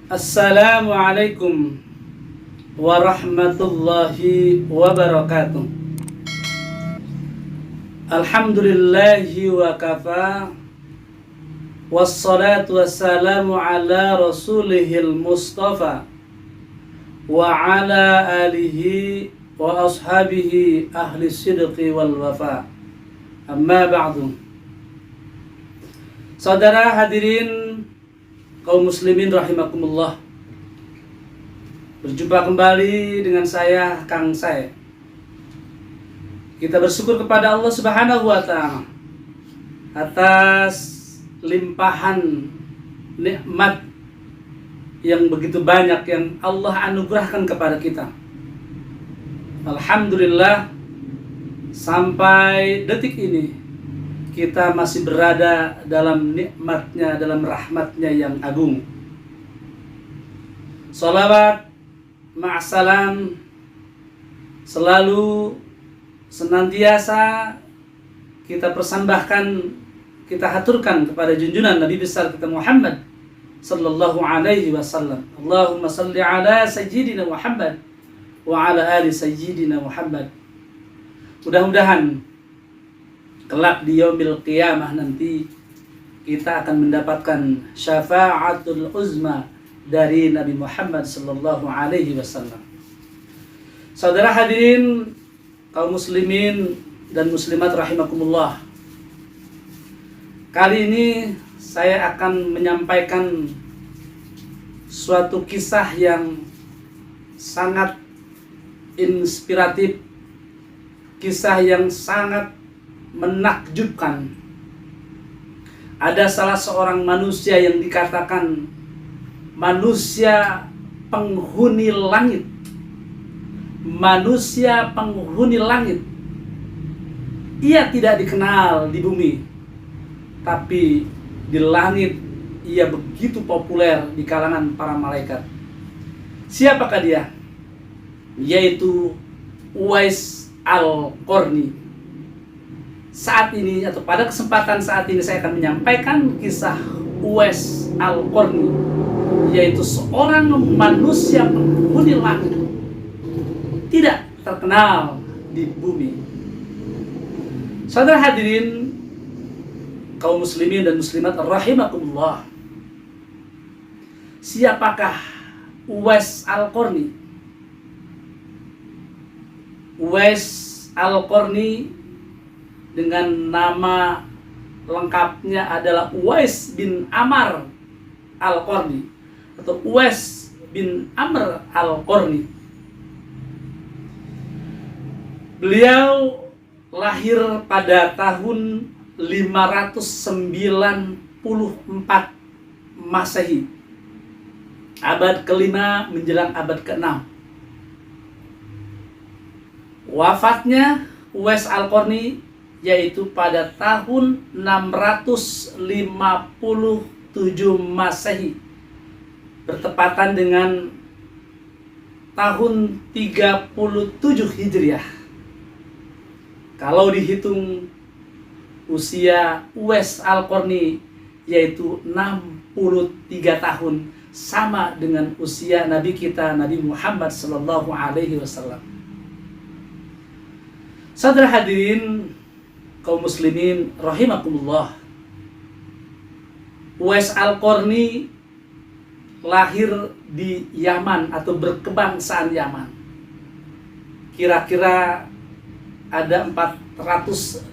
Assalamualaikum warahmatullahi wabarakatuh. Alhamdulillahi wa kafa. Wassalatu wassalamu ala rasulihil mustafa wa ala alihi wa ashabihi ahli sidqi wal wafa. Amma ba'du. Saudara hadirin kaum muslimin rahimakumullah, berjumpa kembali dengan saya Kang Sae. Kita bersyukur kepada Allah Subhanahu wa ta'ala atas limpahan nikmat yang begitu banyak yang Allah anugerahkan kepada kita. Alhamdulillah, sampai detik ini kita masih berada dalam nikmatnya, dalam rahmatnya yang agung. Salawat ma'asalam selalu senantiasa kita persembahkan, kita haturkan kepada junjungan Nabi besar kita Muhammad sallallahu alaihi wasallam. Allahumma salli ala sayyidina Muhammad wa ala ali sayyidina Muhammad. Mudah-mudahan kelak di yaumil qiyamah nanti kita akan mendapatkan syafa'atul uzma dari Nabi Muhammad sallallahu alaihi wasallam. Saudara hadirin kaum muslimin dan muslimat rahimakumullah. Kali ini saya akan menyampaikan suatu kisah yang sangat inspiratif, kisah yang sangat menakjubkan. Ada salah seorang manusia yang dikatakan manusia penghuni langit. Manusia penghuni langit. Ia tidak dikenal di bumi, tapi di langit ia begitu populer di kalangan para malaikat. Siapakah dia? Yaitu Uwais Al-Qarni. Saat ini atau pada kesempatan saat ini saya akan menyampaikan kisah Uwais Al-Qarni, yaitu seorang manusia penghuni langit, tidak terkenal di bumi. Saudara hadirin kaum muslimin dan muslimat rahimakumullah, siapakah Uwais Al-Qarni? Uwais Al-Qarni dengan nama lengkapnya adalah Uwais bin Amr Al-Qarni atau Uwais bin Amr Al-Qarni. Beliau lahir pada tahun 594 Masehi, abad kelima menjelang abad keenam. Wafatnya Uwais Al-Qarni yaitu pada tahun 657 Masehi, bertepatan dengan tahun 37 Hijriah. Kalau dihitung usia Uwais Al-Qarni yaitu 63 tahun, sama dengan usia Nabi kita Nabi Muhammad sallallahu alaihi wasallam. Saudara hadirin kaum muslimin rahimakumullah, Uwais Al-Qarni lahir di Yaman atau berkebangsaan Yaman. Kira-kira ada 450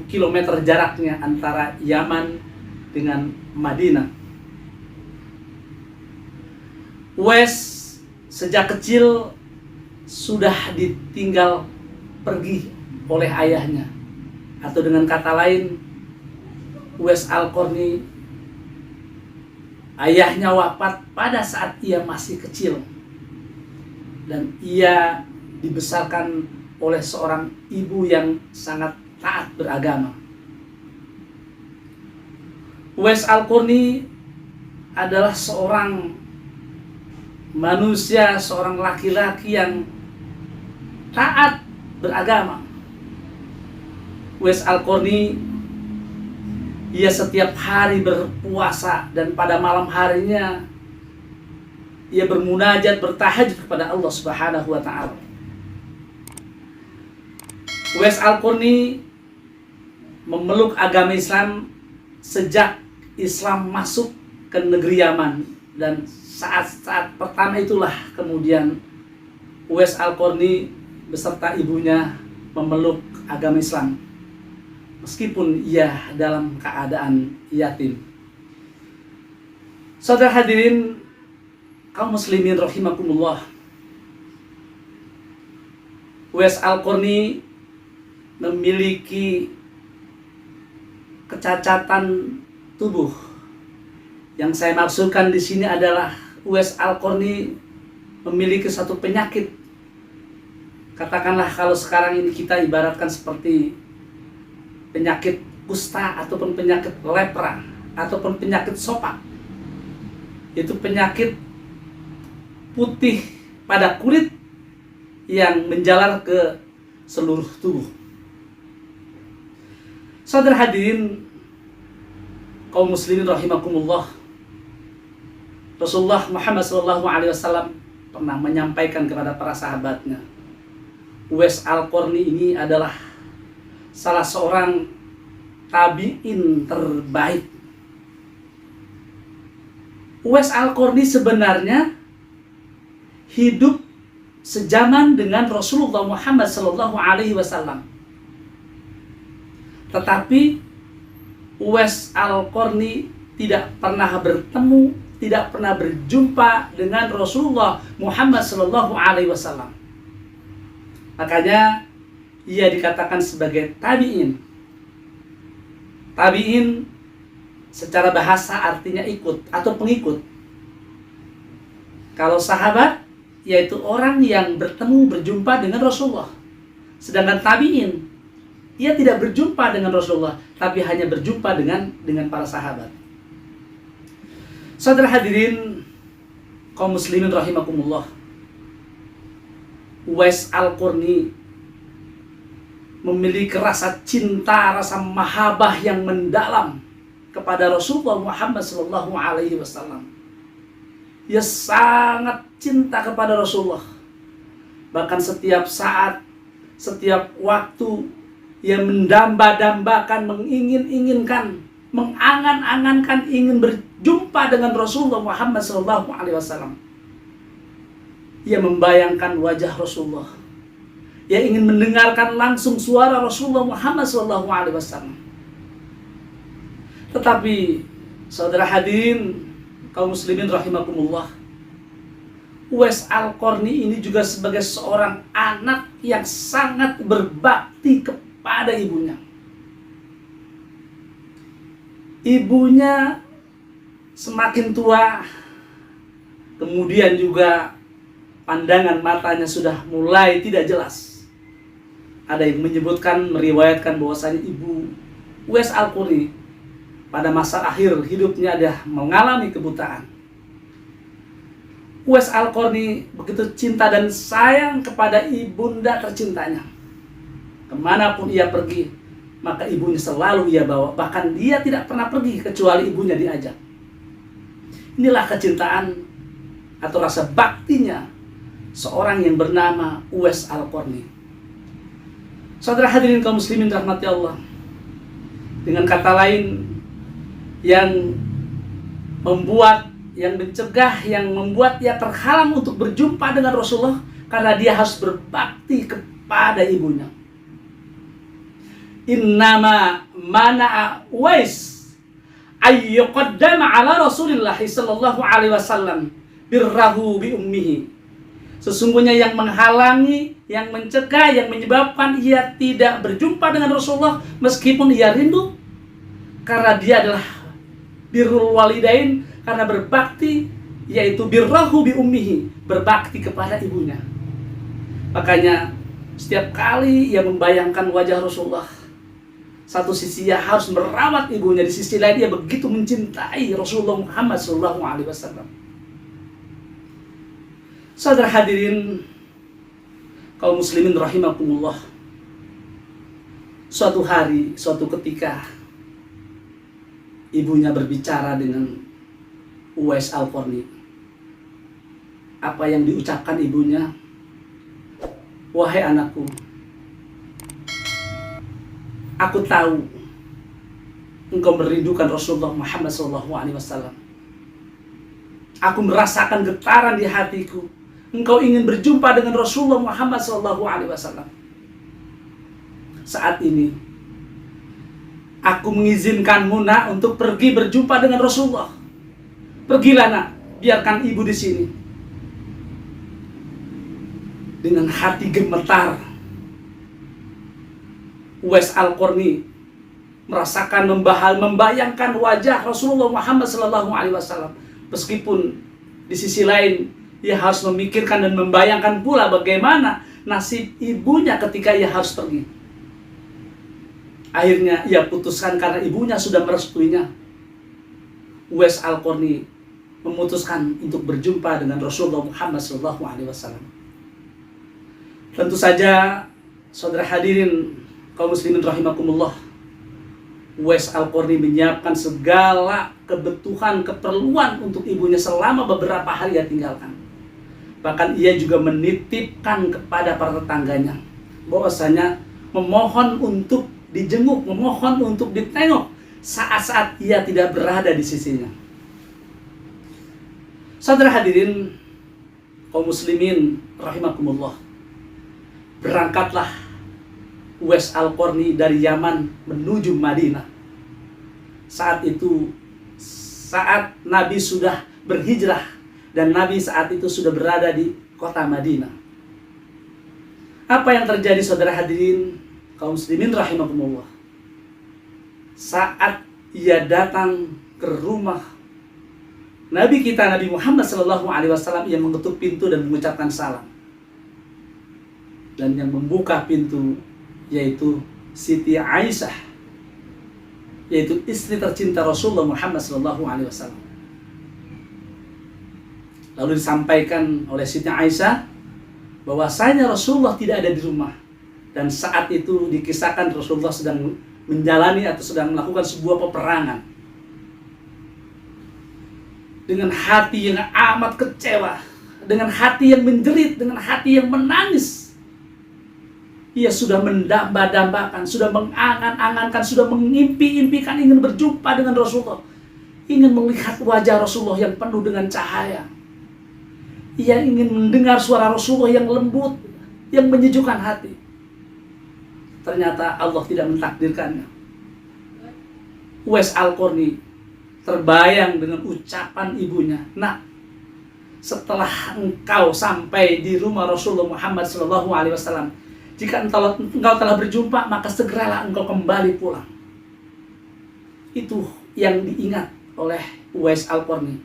km jaraknya antara Yaman dengan Madinah. Uwais sejak kecil sudah ditinggal pergi oleh ayahnya. Atau dengan kata lain, Uwais Al-Qarni ayahnya wafat pada saat ia masih kecil, dan ia dibesarkan oleh seorang ibu yang sangat taat beragama. Uwais Al-Qarni adalah seorang manusia, seorang laki-laki yang taat beragama. Uwais Al-Qarni, ia setiap hari berpuasa dan pada malam harinya ia bermunajat, bertahajud kepada Allah Subhanahu wa taala. Uwais Al-Qarni memeluk agama Islam sejak Islam masuk ke negeri Yaman, dan saat-saat pertama itulah kemudian Uwais Al-Qarni beserta ibunya memeluk agama Islam meskipun ia dalam keadaan yatim. Saudara hadirin kaum muslimin rahimakumullah, Uwais Al-Qarni memiliki kecacatan tubuh. Yang saya maksudkan di sini adalah Uwais Al-Qarni memiliki satu penyakit. Katakanlah kalau sekarang ini kita ibaratkan seperti penyakit kusta ataupun penyakit lepra ataupun penyakit sopak. Itu penyakit putih pada kulit yang menjalar ke seluruh tubuh. Saudara hadirin kaum muslimin rahimakumullah, Rasulullah Muhammad SAW pernah menyampaikan kepada para sahabatnya, Uwais Al-Qarni ini adalah salah seorang tabi'in terbaik. Uwais Al-Qarni sebenarnya hidup sejaman dengan Rasulullah Muhammad SAW. Tetapi Uwais Al-Qarni tidak pernah bertemu, tidak pernah berjumpa dengan Rasulullah Muhammad SAW. Makanya ia dikatakan sebagai tabi'in. Tabi'in secara bahasa artinya ikut atau pengikut. Kalau sahabat yaitu orang yang bertemu, berjumpa dengan Rasulullah. Sedangkan tabi'in, ia tidak berjumpa dengan Rasulullah, tapi hanya berjumpa dengan para sahabat. Saudara hadirin kaum muslimin rahimakumullah, Uwais Al-Qarni memiliki rasa cinta, rasa mahabbah yang mendalam kepada Rasulullah Muhammad SAW. Ia sangat cinta kepada Rasulullah. Bahkan setiap saat, setiap waktu, ia mendamba-dambakan, mengingin-inginkan, mengangan-angankan ingin berjumpa dengan Rasulullah Muhammad SAW. Ia membayangkan wajah Rasulullah. Ia ingin mendengarkan langsung suara Rasulullah Muhammad SAW. Tetapi saudara hadirin kaum muslimin rahimakumullah, Uwais Al-Qarni ini juga sebagai seorang anak yang sangat berbakti kepada ibunya. Ibunya semakin tua, kemudian juga pandangan matanya sudah mulai tidak jelas. Ada yang menyebutkan, meriwayatkan bahwasanya ibu Uwais Al-Qarni pada masa akhir hidupnya dia mengalami kebutaan. Uwais Al-Qarni begitu cinta dan sayang kepada ibunda tercintanya. Kemanapun ia pergi, maka ibunya selalu ia bawa. Bahkan dia tidak pernah pergi kecuali ibunya diajak. Inilah kecintaan atau rasa baktinya seorang yang bernama Uwais Al-Qarni. Saudara hadirin kaum muslimin rahmati Allah. Dengan kata lain, yang membuat, yang mencegah, yang membuat ia terhalang untuk berjumpa dengan Rasulullah karena dia harus berbakti kepada ibunya. Innama mana'a Uwais ayyuqaddama ala Rasulillah sallallahu alaihi wasallam birrahu bi ummihi. Sesungguhnya yang menghalangi, yang mencegah, yang menyebabkan ia tidak berjumpa dengan Rasulullah meskipun ia rindu, karena dia adalah birrul walidain, karena berbakti, yaitu birrahu bi ummihi, berbakti kepada ibunya. Makanya setiap kali ia membayangkan wajah Rasulullah, satu sisi ia harus merawat ibunya, di sisi lain ia begitu mencintai Rasulullah Muhammad SAW. Saudara hadirin kaum muslimin rahimakumullah, suatu hari, suatu ketika ibunya berbicara dengan Uwais Al-Qarni. apa yang diucapkan ibunya, "Wahai anakku, aku tahu engkau merindukan Rasulullah Muhammad SAW. Aku merasakan getaran di hatiku. Engkau ingin berjumpa dengan Rasulullah Muhammad SAW. Saat ini, aku mengizinkanmu, nak, untuk pergi berjumpa dengan Rasulullah. Pergilah, nak, biarkan ibu di sini." Dengan hati gemetar, Uwais Al-Qarni merasakan, membayangkan wajah Rasulullah Muhammad SAW. Meskipun di sisi lain ia harus memikirkan dan membayangkan pula bagaimana nasib ibunya ketika ia harus pergi. Akhirnya ia putuskan, karena ibunya sudah merestuinya, Uwais Al-Qarni memutuskan untuk berjumpa dengan Rasulullah Muhammad SAW. Tentu saja, saudara hadirin kaum muslimin rahimakumullah, Uwais Al-Qarni menyiapkan segala kebutuhan, keperluan untuk ibunya selama beberapa hari ia tinggalkan. Bahkan ia juga menitipkan kepada para tetangganya bahwasanya memohon untuk dijenguk, memohon untuk ditengok saat-saat ia tidak berada di sisinya. Saudara hadirin kaum muslimin rahimakumullah, berangkatlah Uwais Al-Qarni dari Yaman menuju Madinah. Saat itu, saat Nabi sudah berhijrah dan Nabi saat itu sudah berada di kota Madinah. Apa yang terjadi, saudara hadirin kaum muslimin rahimakumullah? Saat ia datang ke rumah Nabi kita, Nabi Muhammad SAW, ia mengetuk pintu dan mengucapkan salam. Dan yang membuka pintu yaitu Siti Aisyah, yaitu istri tercinta Rasulullah Muhammad SAW. Lalu disampaikan oleh Siti Aisyah bahwasanya Rasulullah tidak ada di rumah, dan saat itu dikisahkan Rasulullah sedang menjalani atau sedang melakukan sebuah peperangan. Dengan hati yang amat kecewa, dengan hati yang menjerit, dengan hati yang menangis, ia sudah mendamba-dambakan, sudah mengangan-angankan, sudah mengimpi-impikan ingin berjumpa dengan Rasulullah, ingin melihat wajah Rasulullah yang penuh dengan cahaya. Ia ingin mendengar suara Rasulullah yang lembut, yang menyejukkan hati. Ternyata Allah tidak mentakdirkannya. Uwais Al-Qarni terbayang dengan ucapan ibunya, "Nak, setelah engkau sampai di rumah Rasulullah Muhammad SAW, jika engkau telah berjumpa, maka segeralah engkau kembali pulang." Itu yang diingat oleh Uwais Al-Qarni.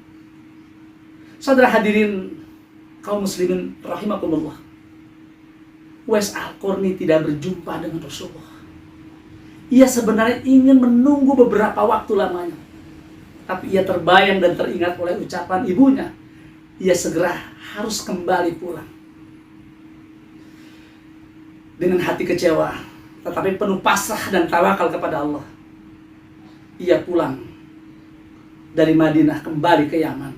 Saudara hadirin kaum muslimin rahimakumullah, Uwais Al-Qarni tidak berjumpa dengan Rasulullah. Ia sebenarnya ingin menunggu beberapa waktu lamanya, tapi ia terbayang dan teringat oleh ucapan ibunya. Ia segera harus kembali pulang. Dengan hati kecewa, tetapi penuh pasrah dan tawakal kepada Allah, ia pulang dari Madinah kembali ke Yaman,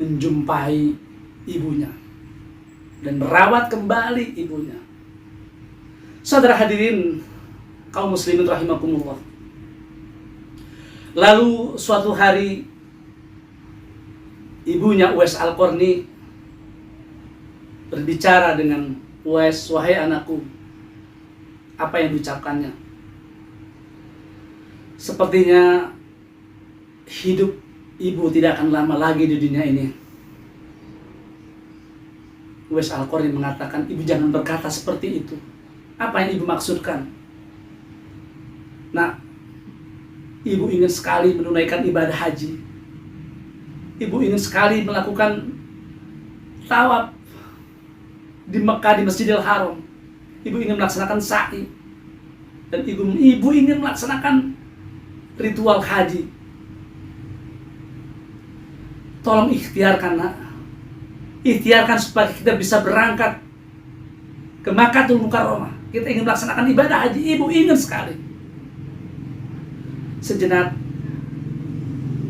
menjumpai ibunya dan merawat kembali ibunya. Saudara hadirin kaum muslimin rahimakumullah, lalu suatu hari ibunya Uwais Al-Qarni berbicara dengan Uwais, "Wahai anakku," apa yang diucapkannya? "Sepertinya hidup ibu tidak akan lama lagi di dunia ini." Uwais Al-Qarni mengatakan, "Ibu jangan berkata seperti itu. Apa yang ibu maksudkan?" "Nah, ibu ingin sekali menunaikan ibadah haji. Ibu ingin sekali melakukan tawaf di Mekah, di Masjidil Haram. Ibu ingin melaksanakan sa'i. Dan ibu ingin melaksanakan ritual haji. Tolong ikhtiarkan, nak. Ikhtiarkan supaya kita bisa berangkat ke Makkahul Mukarramah. Kita ingin melaksanakan ibadah haji. Ibu ingin sekali." Sejenak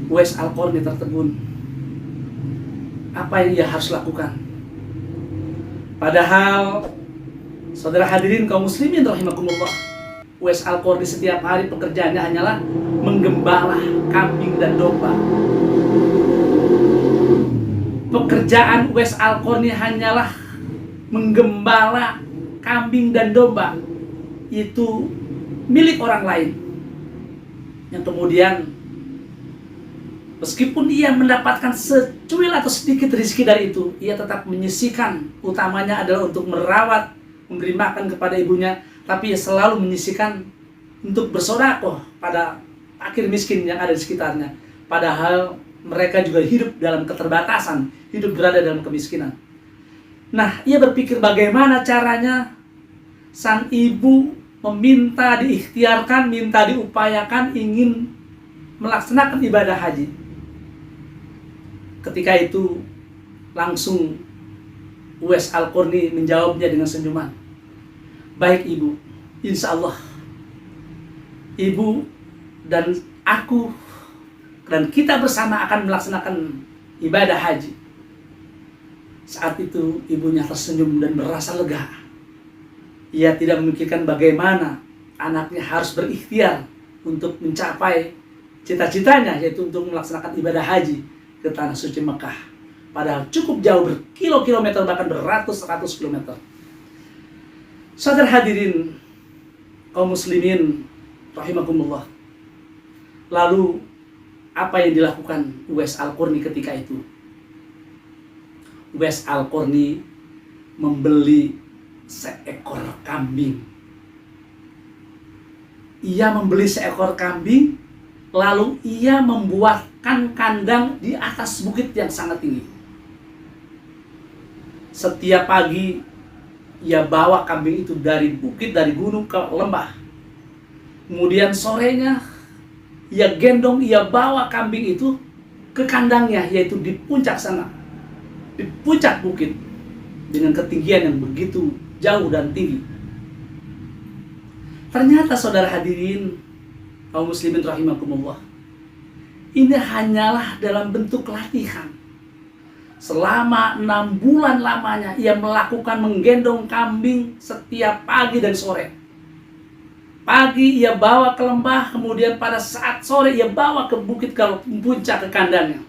Uwais Al-Qarni tertegun. apa yang ia harus lakukan. Padahal, saudara hadirin kaum muslimin rahimakumullah, Uwais Al-Qarni setiap hari pekerjaannya hanyalah menggembala kambing dan domba. Pekerjaan Uwais Al-Qarni hanyalah menggembala kambing dan domba. Itu milik orang lain. Yang kemudian meskipun ia mendapatkan secuil atau sedikit rezeki dari itu, ia tetap menyisihkan. Utamanya adalah untuk merawat, memberi makan kepada ibunya, tapi ia selalu menyisihkan untuk bersedekah pada fakir miskin yang ada di sekitarnya. Padahal mereka juga hidup dalam keterbatasan, hidup berada dalam kemiskinan. Nah, ia berpikir bagaimana caranya sang ibu meminta diikhtiarkan, minta diupayakan ingin melaksanakan ibadah haji. Ketika itu langsung Uwais Al-Qarni menjawabnya dengan senyuman. Baik ibu, insya Allah ibu dan aku dan kita bersama akan melaksanakan ibadah haji. Saat itu ibunya tersenyum dan merasa lega. Ia tidak memikirkan bagaimana anaknya harus berikhtiar untuk mencapai cita-citanya, yaitu untuk melaksanakan ibadah haji ke tanah suci Mekah. Padahal cukup jauh, berkilo-kilometer, bahkan beratus-ratus kilometer. Saudara hadirin kaum muslimin rahimakumullah. Lalu apa yang dilakukan Uwais Al-Qarni ketika itu? Uwais Al-Qarni membeli seekor kambing. Ia membeli seekor kambing, lalu ia membuatkan kandang di atas bukit yang sangat tinggi. Setiap pagi ia bawa kambing itu dari bukit, dari gunung ke lembah. Kemudian sorenya ia gendong, ia bawa kambing itu ke kandangnya, yaitu di puncak sana, di puncak bukit, dengan ketinggian yang begitu jauh dan tinggi. Ternyata saudara hadirin kaum muslimin rahimakumullah, ini hanyalah dalam bentuk latihan. Selama 6 bulan lamanya ia melakukan menggendong kambing setiap pagi dan sore. Pagi ia bawa ke lembah, kemudian pada saat sore ia bawa ke bukit, ke puncak, ke kandangnya.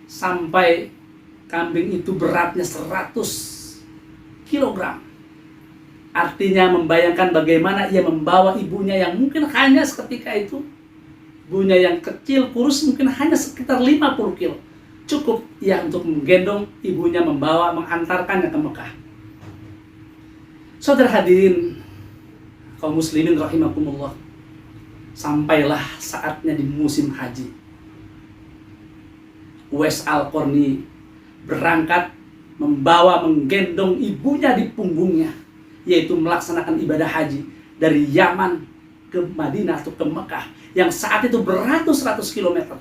Sampai kambing itu beratnya 100 kilogram. Artinya membayangkan bagaimana ia membawa ibunya yang mungkin hanya seketika itu, ibunya yang kecil, kurus, mungkin hanya sekitar 50 kilo. Cukup ia untuk menggendong ibunya, membawa, menghantarkannya ke Mekah. Saudara hadirin kaum muslimin rahimakumullah, sampailah saatnya di musim haji. Uwais Al-Qarni berangkat membawa, menggendong ibunya di punggungnya, yaitu melaksanakan ibadah haji dari Yaman ke Madinah atau ke Mekah yang saat itu beratus-ratus kilometer.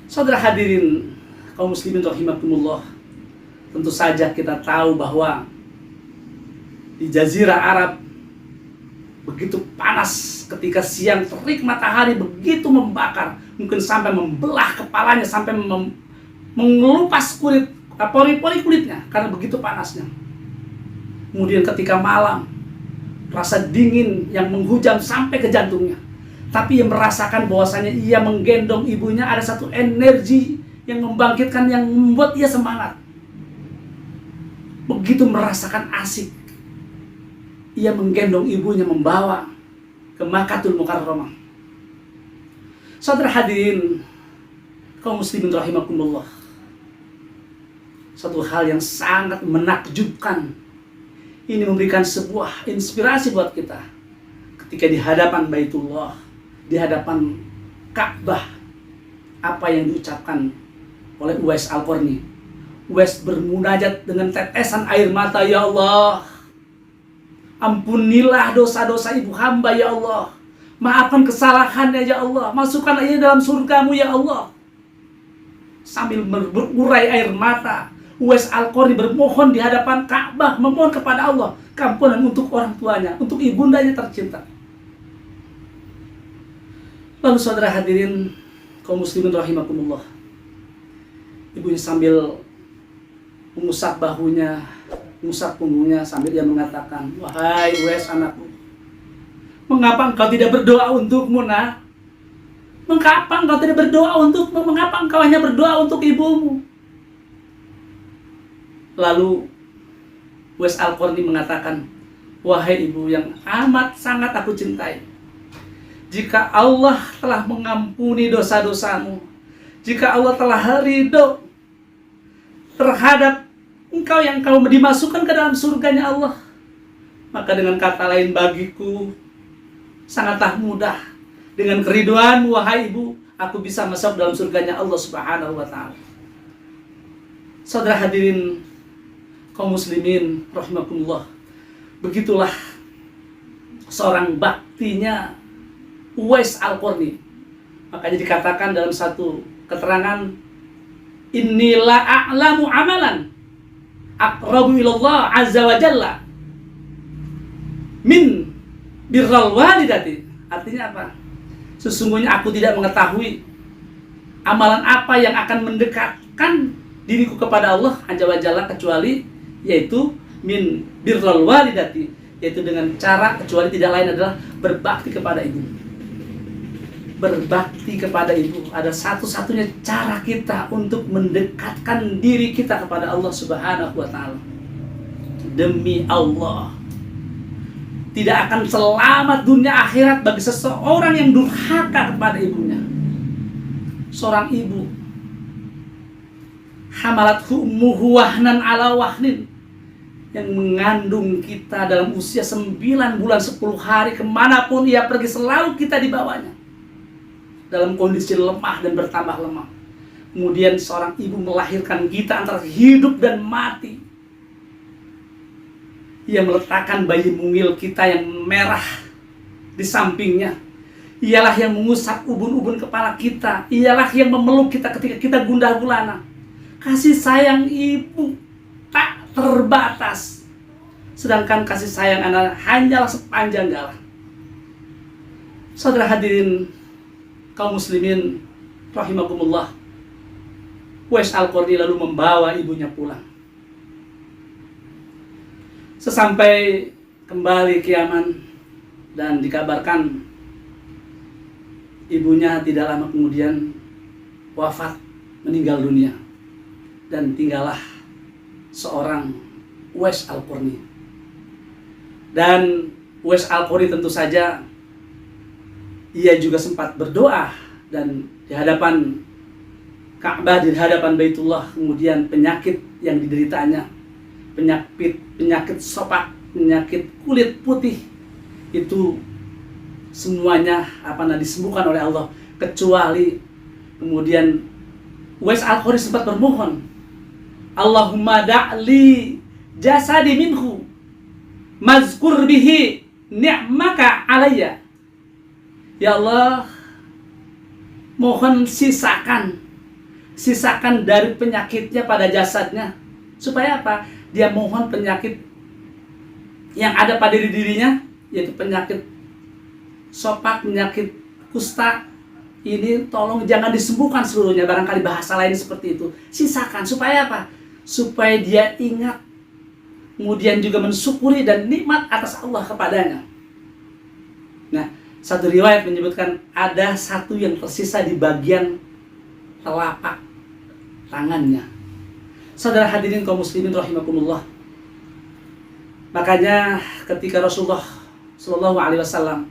Saudara hadirin kaum muslimin rahimakumullah, tentu saja kita tahu bahwa di Jazirah Arab begitu panas ketika siang, terik matahari begitu membakar, mungkin sampai membelah kepalanya, sampai mengelupas kulit, pori-pori kulitnya karena begitu panasnya. Kemudian ketika malam, rasa dingin yang menghujam sampai ke jantungnya. Tapi ia merasakan bahwasanya ia menggendong ibunya, ada satu energi yang membangkitkan, yang membuat ia semangat. Begitu merasakan asik, ia menggendong ibunya, membawa ke Makkahul Mukarramah. Saudara hadirin kaum muslimin rahimakumullah, satu hal yang sangat menakjubkan, ini memberikan sebuah inspirasi buat kita. Ketika di hadapan Baitullah, di hadapan Ka'bah, apa yang diucapkan oleh Uwais Al-Qarni? Uwais bermunajat dengan tetesan air mata, ya Allah, ampunilah dosa-dosa ibu hamba ya Allah, maafkan kesalahannya ya Allah, masukkan ia dalam surgamu ya Allah. Sambil berurai air mata, Uwais Al-Qarni bermohon di hadapan Ka'bah, memohon kepada Allah keampunan untuk orang tuanya, untuk ibundanya tercinta. Lalu saudara hadirin kaum muslimin rahimakumullah, Ibunya sambil mengusap bahunya, mengusap punggungnya sambil dia mengatakan, "Wahai Uwais anakku, mengapa engkau tidak berdoa untukmu, nak? Mengapa engkau tidak berdoa untukmu? Mengapa engkau hanya berdoa untuk ibumu?" Lalu Uwais Al-Qarni mengatakan, "Wahai ibu yang amat sangat aku cintai, jika Allah telah mengampuni dosa-dosamu, jika Allah telah ridho terhadap engkau yang kau dimasukkan ke dalam surganya Allah, maka dengan kata lain bagiku sangatlah mudah. Dengan keriduan wahai ibu, aku bisa masuk dalam surganya Allah Subhanahu wa ta'ala." Saudara hadirin kaum muslimin rahimakumullah, begitulah seorang baktinya Uwais Al-Qarni. Makanya dikatakan dalam satu keterangan, "Inilah a'lamu amalan aqrabu ilallah azza wa jalla min birral walidati." Artinya apa? Sesungguhnya aku tidak mengetahui amalan apa yang akan mendekatkan diriku kepada Allah azza wa jalla kecuali yaitu min birral walidati, yaitu dengan cara kecuali tidak lain adalah berbakti kepada ibu. Berbakti kepada ibu ada satu-satunya cara kita untuk mendekatkan diri kita kepada Allah Subhanahu wa ta'ala. Demi Allah, tidak akan selamat dunia akhirat bagi seseorang yang durhaka kepada ibunya. Seorang ibu, hamalathu ummuhu wahnan ala wahnin, yang mengandung kita dalam usia 9 bulan 10 hari, kemanapun ia pergi selalu kita dibawanya dalam kondisi lemah dan bertambah lemah. Kemudian seorang ibu melahirkan kita antara hidup dan mati. Ia meletakkan bayi mungil kita yang merah di sampingnya. Ialah yang mengusap ubun-ubun kepala kita. Ialah yang memeluk kita ketika kita gundah gulana. Kasih sayang ibu tak terbatas. Sedangkan kasih sayang anak hanyalah sepanjang jalan. Saudara hadirin kaum muslimin rahimakumullah, Uwais Al-Qarni lalu membawa ibunya pulang. Sesampai kembali ke Yaman, dan dikabarkan ibunya tidak lama kemudian wafat, meninggal dunia, dan tinggallah seorang Uwais Al-Qarni. Dan Uwais Al-Qarni tentu saja ia juga sempat berdoa dan di hadapan Ka'bah, di hadapan Baitullah, kemudian penyakit yang dideritanya, penyakit sopak, penyakit kulit putih, itu semuanya disembuhkan oleh Allah, kecuali kemudian Uwais Al-Qarni sempat bermohon, "Allahumma da'li jasadi minhu mazkur bihi ni'maka alayya." Ya Allah, mohon sisakan dari penyakitnya pada jasadnya. Supaya apa? Dia mohon penyakit yang ada pada dirinya, yaitu penyakit sopak, penyakit kusta, ini tolong jangan disembuhkan seluruhnya. Barangkali bahasa lain seperti itu. Sisakan, supaya apa? Supaya dia ingat, kemudian juga mensyukuri dan nikmat atas Allah kepadanya. Nah, satu riwayat menyebutkan ada satu yang tersisa di bagian telapak tangannya. Saudara hadirin kaum muslimin rahimakumullah, makanya ketika Rasulullah Shallallahu Alaihi Wasallam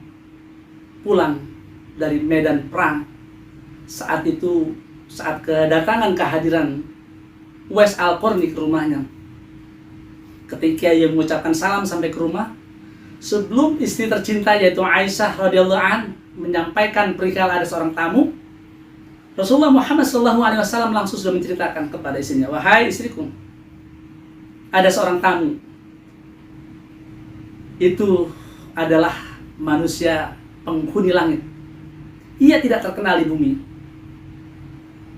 pulang dari medan perang, saat kedatangan kehadiran Uwais Al-Qarni ke rumahnya, ketika ia mengucapkan salam sampai ke rumah, sebelum istri tercinta yaitu Aisyah radhiyallahu an menyampaikan perihal ada seorang tamu, Rasulullah Muhammad SAW langsung sudah menceritakan kepada istrinya, "Wahai istriku, ada seorang tamu. Itu adalah manusia penghuni langit. Ia tidak terkenal di bumi,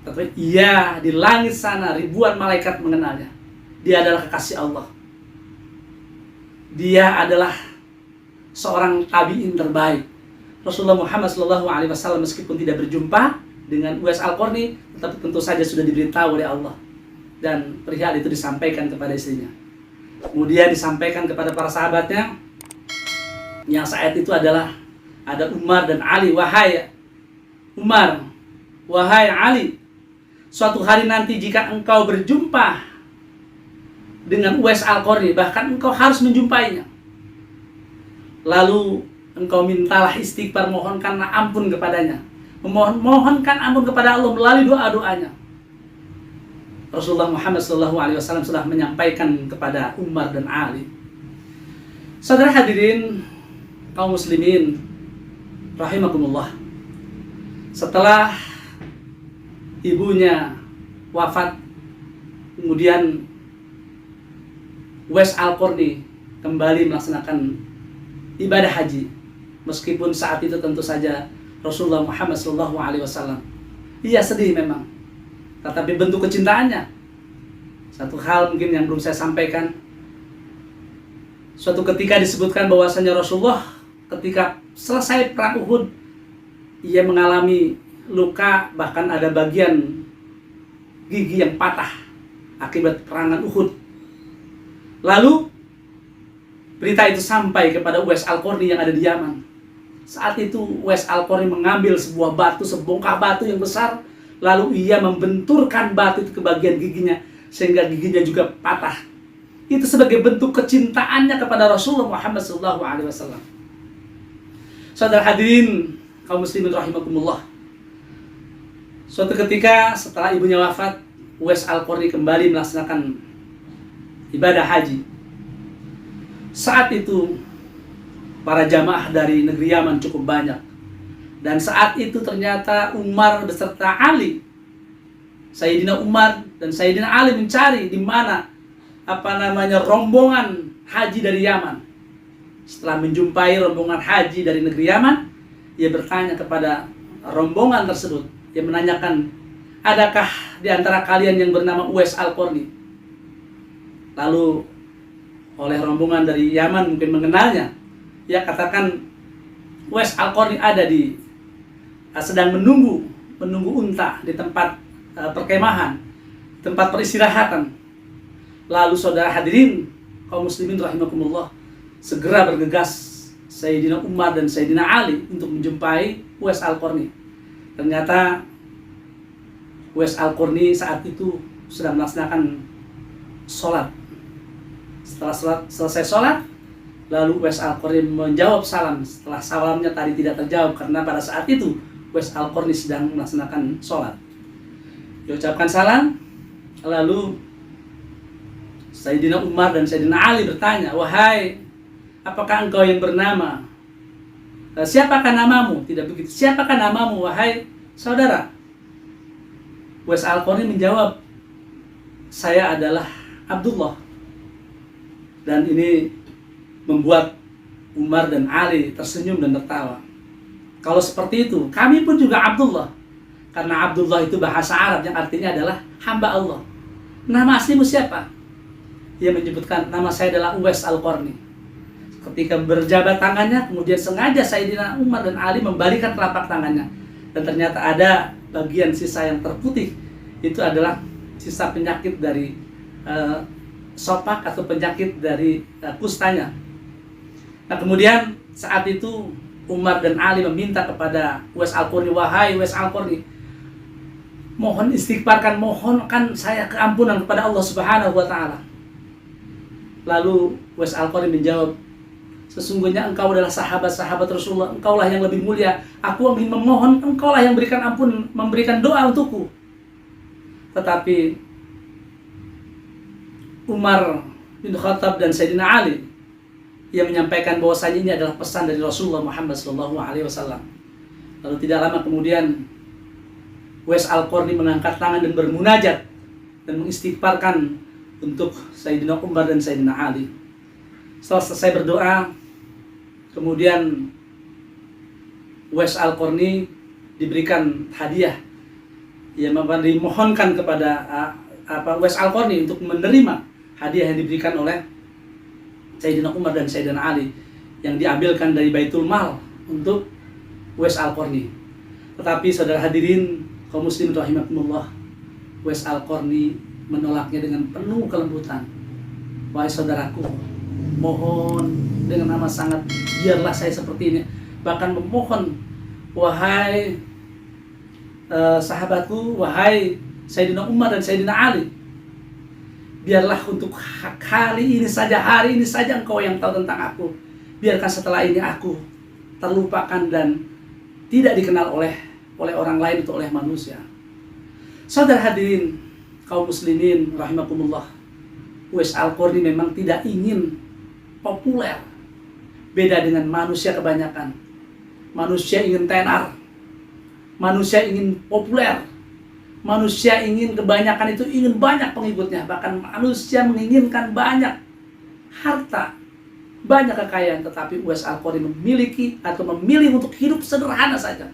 tetapi ia di langit sana ribuan malaikat mengenalnya. Dia adalah kekasih Allah. Dia adalah seorang tabi'in terbaik." Rasulullah Muhammad SAW meskipun tidak berjumpa, dengan Uwais Al-Qarni, tetapi tentu saja sudah diberitahu oleh Allah, dan perihal itu disampaikan kepada istrinya. Kemudian disampaikan kepada para sahabatnya, yang saat itu adalah ada Umar dan Ali. Wahai Umar, wahai Ali, suatu hari nanti jika engkau berjumpa dengan Uwais Al-Qarni, bahkan engkau harus menjumpainya, lalu engkau mintalah istighfar, mohonkanlah ampun kepadanya, mohonkan ampun kepada Allah melalui doa-doanya. Rasulullah Muhammad SAW sudah menyampaikan kepada Umar dan Ali. Saudara hadirin kaum muslimin rahimakumullah, setelah ibunya wafat, kemudian Uwais Al-Qarni kembali melaksanakan ibadah haji. Meskipun saat itu tentu saja Rasulullah Muhammad SAW, ia sedih memang, tetapi bentuk kecintaannya. Satu hal mungkin yang belum saya sampaikan, suatu ketika disebutkan bahwasanya Rasulullah ketika selesai perang Uhud, ia mengalami luka, bahkan ada bagian gigi yang patah akibat perangan Uhud. Lalu berita itu sampai kepada Uwais Al-Qarni yang ada di Yaman. Saat itu Uwais Al-Qarni mengambil sebuah batu, sebongkah batu yang besar, lalu ia membenturkan batu itu ke bagian giginya, sehingga giginya juga patah. Itu sebagai bentuk kecintaannya kepada Rasulullah Muhammad SAW. Saudara hadirin kaum muslimin rahimakumullah, suatu ketika setelah ibunya wafat, Uwais Al-Qarni kembali melaksanakan ibadah haji. Saat itu para jamaah dari negeri Yaman cukup banyak, dan saat itu ternyata Umar beserta Ali, Sayyidina Umar dan Sayyidina Ali mencari di mana rombongan haji dari Yaman. Setelah menjumpai rombongan haji dari negeri Yaman, ia bertanya kepada rombongan tersebut, ia menanyakan, adakah di antara kalian yang bernama Uwais Al-Qarni? Lalu oleh rombongan dari Yaman mungkin mengenalnya, ia katakan Uwais Al-Qarni ada sedang menunggu unta di tempat perkemahan, tempat peristirahatan. Lalu saudara hadirin kaum muslimin rahimakumullah, segera bergegas Sayyidina Umar dan Sayyidina Ali untuk menjumpai Uwais Al-Qarni. Ternyata Uwais Al-Qarni saat itu sedang melaksanakan sholat. Setelah selesai sholat, lalu Uwais Al-Qarni menjawab salam. Setelah salamnya tadi tidak terjawab, karena pada saat itu Uwais Al-Qarni sedang melaksanakan sholat. Diucapkan salam, lalu Sayyidina Umar dan Sayyidina Ali bertanya, wahai, apakah engkau yang bernama? Siapakah namamu? Tidak begitu. Siapakah namamu, wahai saudara? Uwais Al-Qarni menjawab, saya adalah Abdullah. Dan ini membuat Umar dan Ali tersenyum dan tertawa. Kalau seperti itu, kami pun juga Abdullah. Karena Abdullah itu bahasa Arab yang artinya adalah hamba Allah. Nama aslimu siapa? Ia menyebutkan, nama saya adalah Uwais Al-Qarni. Ketika berjabat tangannya, kemudian sengaja Sayyidina Umar dan Ali membalikan telapak tangannya. Dan ternyata ada bagian sisa yang terputih. Itu adalah sisa penyakit dari sopak atau penyakit dari kustanya. Nah kemudian saat itu Umar dan Ali meminta kepada Uwais Al-Qarni, wahai Uwais Al-Qarni, mohon istighfarkan, mohonkan saya keampunan kepada Allah Subhanahu wa Ta'ala. Lalu Uwais Al-Qarni menjawab, sesungguhnya engkau adalah sahabat-sahabat Rasulullah, engkaulah yang lebih mulia. Aku ingin memohon, engkaulah yang berikan ampun, memberikan doa untukku. Tetapi Umar bin Khattab dan Sayyidina Ali, ia menyampaikan bahwasanya ini adalah pesan dari Rasulullah Muhammad SAW. Lalu tidak lama kemudian Uwais Al-Qarni mengangkat tangan dan bermunajat dan mengistighfarkan untuk Sayyidina Umar dan Sayyidina Ali. Setelah selesai berdoa, kemudian Uwais Al-Qarni diberikan hadiah. Ia dimohonkan kepada Uwais Al-Qarni untuk menerima hadiah yang diberikan oleh Sayyidina Umar dan Sayyidina Ali, yang diambilkan dari Baitul Mal untuk Uwais Al-Qarni. Tetapi saudara hadirin Kaum muslimin rahimakumullah, Uwais Al-Qarni menolaknya dengan penuh kelembutan. Wahai saudaraku, mohon dengan amat sangat, biarlah saya seperti ini. Bahkan memohon, wahai sahabatku, wahai Sayyidina Umar dan Sayyidina Ali, biarlah untuk kali ini saja, hari ini saja engkau yang tahu tentang aku. Biarkan setelah ini aku terlupakan dan tidak dikenal oleh orang lain atau oleh manusia. Saudara hadirin kaum muslimin rahimakumullah, Uwais Al-Qarni memang tidak ingin populer. Beda dengan manusia kebanyakan. Manusia ingin tenar, manusia ingin populer, manusia ingin kebanyakan itu ingin banyak pengikutnya. Bahkan manusia menginginkan banyak harta, banyak kekayaan. Tetapi Uwais Al-Qarni memilih untuk hidup sederhana saja.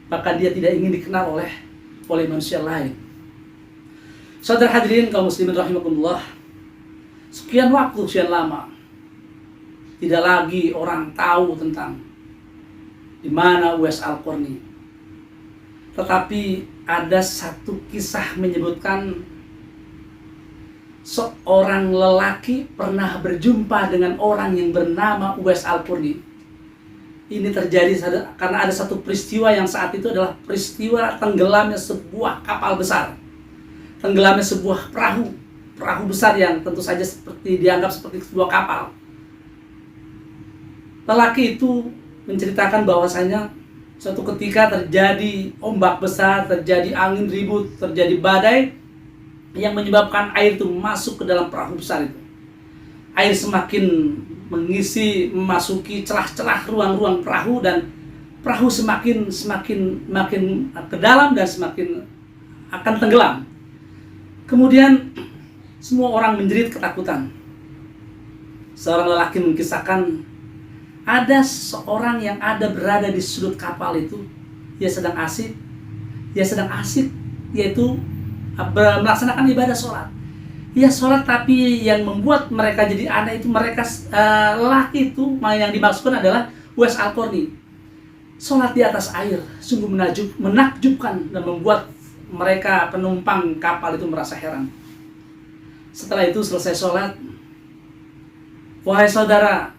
Bahkan dia tidak ingin dikenal oleh manusia lain. Saudara hadirin kaum muslimin rahimakumullah, sekian waktu, sekian lama, tidak lagi orang tahu tentang di mana Uwais Al-Qarni. Tetapi ada satu kisah menyebutkan seorang lelaki pernah berjumpa dengan orang yang bernama Uwais Al-Qarni. Ini terjadi karena ada satu peristiwa yang saat itu adalah peristiwa tenggelamnya sebuah kapal besar. Tenggelamnya sebuah perahu besar yang tentu saja dianggap seperti sebuah kapal. Lelaki itu menceritakan bahwasanya suatu ketika terjadi ombak besar, terjadi angin ribut, terjadi badai yang menyebabkan air itu masuk ke dalam perahu besar itu. Air semakin memasuki celah-celah ruang-ruang perahu, dan perahu semakin ke dalam dan semakin akan tenggelam. Kemudian semua orang menjerit ketakutan. Seorang lelaki mengisahkan ada seseorang yang berada di sudut kapal itu. Ia sedang asik yaitu melaksanakan ibadah sholat. Ia sholat, tapi yang membuat mereka jadi aneh itu lelaki itu yang dimaksudkan adalah Uwais Al-Qarni. Sholat di atas air sungguh menakjubkan dan membuat mereka penumpang kapal itu merasa heran. Setelah itu selesai sholat, wahai saudara,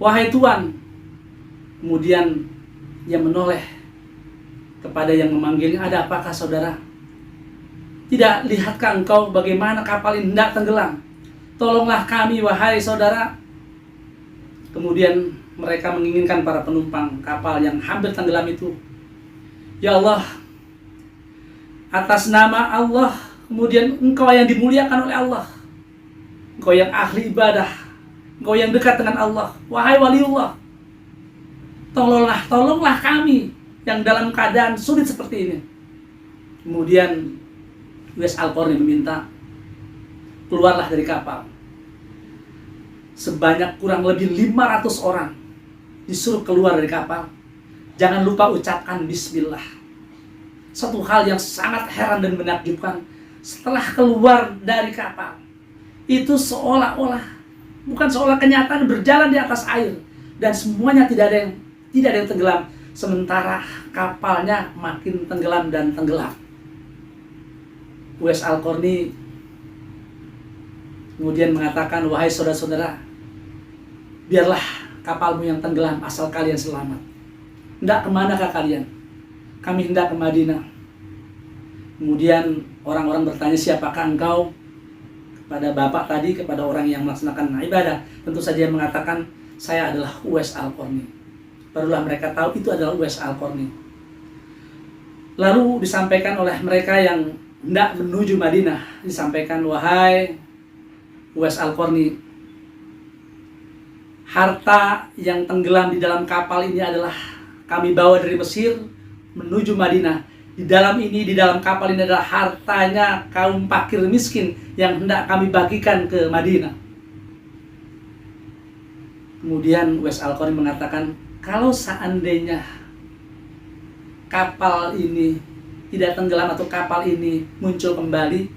wahai tuan, kemudian ia menoleh kepada yang memanggilnya, ada apakah saudara? Tidak lihatkah engkau bagaimana kapal ini hendak tenggelam? Tolonglah kami, wahai saudara. Kemudian mereka menginginkan para penumpang kapal yang hampir tenggelam itu, ya Allah, atas nama Allah, kemudian engkau yang dimuliakan oleh Allah, engkau yang ahli ibadah, engkau yang dekat dengan Allah, wahai waliullah, tolonglah kami yang dalam keadaan sulit seperti ini. Kemudian Uwais Al-Qarni meminta, keluarlah dari kapal. Sebanyak kurang lebih 500 orang disuruh keluar dari kapal. Jangan lupa ucapkan bismillah. Satu hal yang sangat heran dan menakjubkan, setelah keluar dari kapal, itu seolah kenyataan berjalan di atas air, dan semuanya tidak ada yang tenggelam, sementara kapalnya makin tenggelam dan tenggelam. Uwais Al-Qarni kemudian mengatakan, wahai saudara-saudara, biarlah kapalmu yang tenggelam asal kalian selamat. Hendak kemanakah kalian? Kami hendak ke Madinah. Kemudian orang-orang bertanya, siapakah engkau? Kepada bapak tadi, kepada orang yang melaksanakan ibadah. Tentu saja mengatakan, saya adalah Uwais Al-Qarni. Barulah mereka tahu itu adalah Uwais Al-Qarni. Lalu disampaikan oleh mereka yang hendak menuju Madinah, disampaikan, wahai Uwais Al-Qarni, harta yang tenggelam di dalam kapal ini adalah kami bawa dari Mesir menuju Madinah. Di dalam kapal ini adalah hartanya kaum fakir miskin yang hendak kami bagikan ke Madinah. Kemudian Uwais Al-Qarni mengatakan, kalau seandainya kapal ini tidak tenggelam atau kapal ini muncul kembali,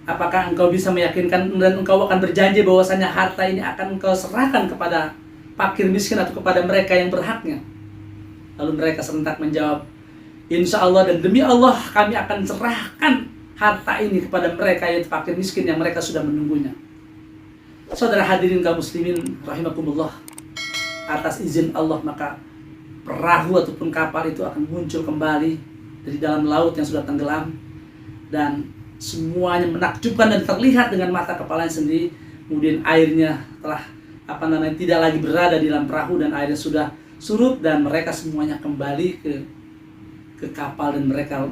apakah engkau bisa meyakinkan dan engkau akan berjanji bahwasanya harta ini akan engkau serahkan kepada fakir miskin atau kepada mereka yang berhaknya? Lalu mereka serentak menjawab, Insya Allah dan demi Allah kami akan serahkan harta ini kepada mereka yang fakir miskin yang mereka sudah menunggunya. Saudara hadirin kaum muslimin rahimakumullah, atas izin Allah maka perahu ataupun kapal itu akan muncul kembali dari dalam laut yang sudah tenggelam, dan semuanya menakjubkan dan terlihat dengan mata kepalanya sendiri. Kemudian airnya telah tidak lagi berada di dalam perahu dan airnya sudah surut, dan mereka semuanya kembali ke kapal dan mereka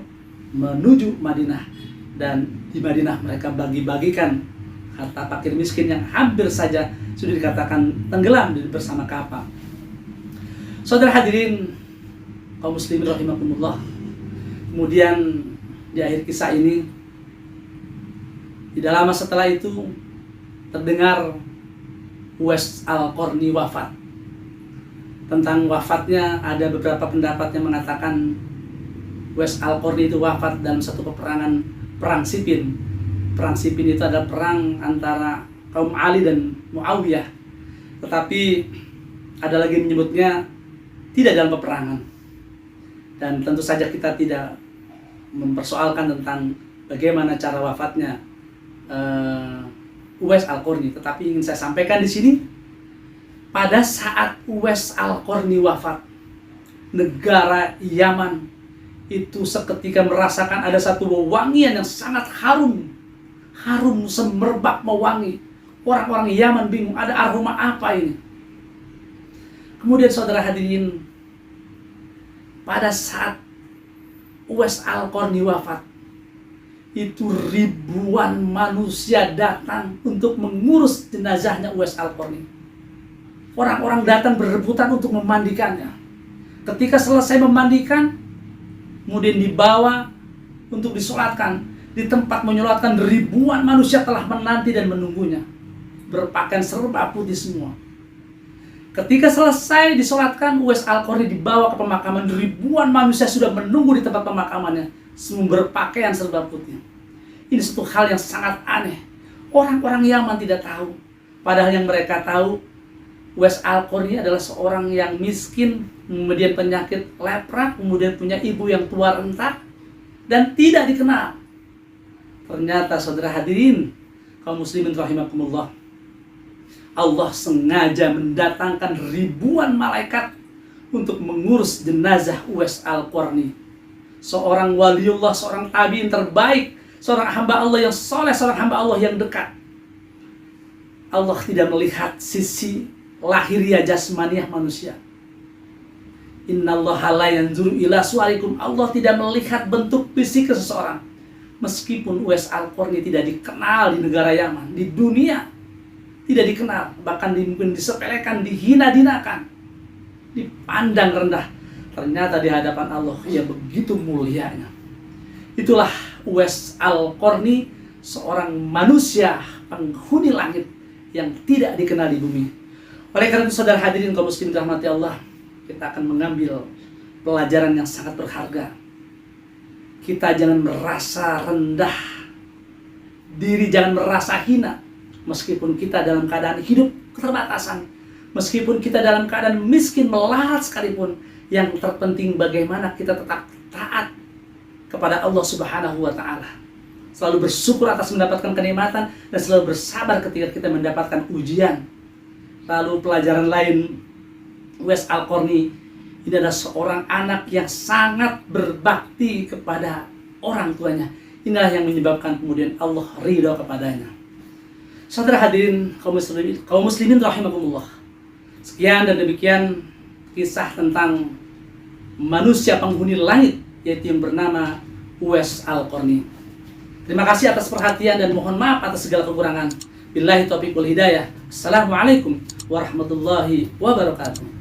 menuju Madinah. Dan di Madinah mereka bagi-bagikan harta fakir miskin yang hampir saja sudah dikatakan tenggelam bersama kapal. Saudara hadirin kaum muslimin rahimakumullah, kemudian di akhir kisah ini, tidak lama setelah itu terdengar Uwais Al-Qarni wafat. Tentang wafatnya ada beberapa pendapat yang mengatakan Uwais Al-Qarni itu wafat dalam satu peperangan perang Siffin. Perang Siffin itu adalah perang antara kaum Ali dan Muawiyah. Tetapi ada lagi menyebutnya tidak dalam peperangan. Dan tentu saja kita tidak mempersoalkan tentang bagaimana cara wafatnya Uwais Al-Qarni. Tetapi ingin saya sampaikan di sini, pada saat Uwais Al-Qarni wafat, negara Yaman itu seketika merasakan ada satu wewangian yang sangat harum semerbak mewangi. Orang-orang Yaman bingung, ada aroma apa ini? Kemudian saudara hadirin, pada saat Uwais Al-Qarni wafat, itu ribuan manusia datang untuk mengurus jenazahnya Uwais Al-Qarni. Orang-orang datang berebutan untuk memandikannya. Ketika selesai memandikan, kemudian dibawa untuk disolatkan. Di tempat menyolatkan, ribuan manusia telah menanti dan menunggunya, berpakaian serba putih semua. Ketika selesai disolatkan, Uwais Al-Qarni dibawa ke pemakaman. Ribuan manusia sudah menunggu di tempat pemakamannya, semua berpakaian serba putih. Ini satu hal yang sangat aneh. Orang-orang Yaman tidak tahu. Padahal yang mereka tahu, Uwais Al-Qarni adalah seorang yang miskin, kemudian penyakit lepra, kemudian punya ibu yang tua renta, dan tidak dikenal. Ternyata saudara hadirin kaum muslimin rahimakumullah, Allah sengaja mendatangkan ribuan malaikat untuk mengurus jenazah Uwais Al-Qarni. Seorang waliullah, seorang tabi'in terbaik, seorang hamba Allah yang soleh, seorang hamba Allah yang dekat. Allah tidak melihat sisi lahiriah jasmaniah manusia. Innallaha la yanzuru ila suwarikum. Allah tidak melihat bentuk fisik seseorang. Meskipun Uwais Al-Qarni tidak dikenal di negara Yaman, di dunia tidak dikenal, bahkan mungkin disepelekan, dihina-dinakan, dipandang rendah, ternyata di hadapan Allah ia begitu mulianya. Itulah Uwais Al-Qarni, seorang manusia penghuni langit yang tidak dikenal di bumi. Oleh karena itu saudara hadirin kaum muslimin rahmati Allah, kita akan mengambil pelajaran yang sangat berharga. Kita jangan merasa rendah diri, jangan merasa hina. Meskipun kita dalam keadaan hidup keterbatasan, meskipun kita dalam keadaan miskin melarat sekalipun, yang terpenting bagaimana kita tetap taat kepada Allah Subhanahu wa Ta'ala. Selalu bersyukur atas mendapatkan kenikmatan dan selalu bersabar ketika kita mendapatkan ujian. Lalu pelajaran lain, Uwais Al-Qarni ini adalah seorang anak yang sangat berbakti kepada orang tuanya. Inilah yang menyebabkan kemudian Allah ridho kepadanya. Saudara hadirin kaum muslimin rahimakumullah, sekian dan demikian kisah tentang manusia penghuni langit, yaitu yang bernama Uwais Al-Qarni. Terima kasih atas perhatian dan mohon maaf atas segala kekurangan. Billahi taufiq wal hidayah. Assalamualaikum warahmatullahi wabarakatuh.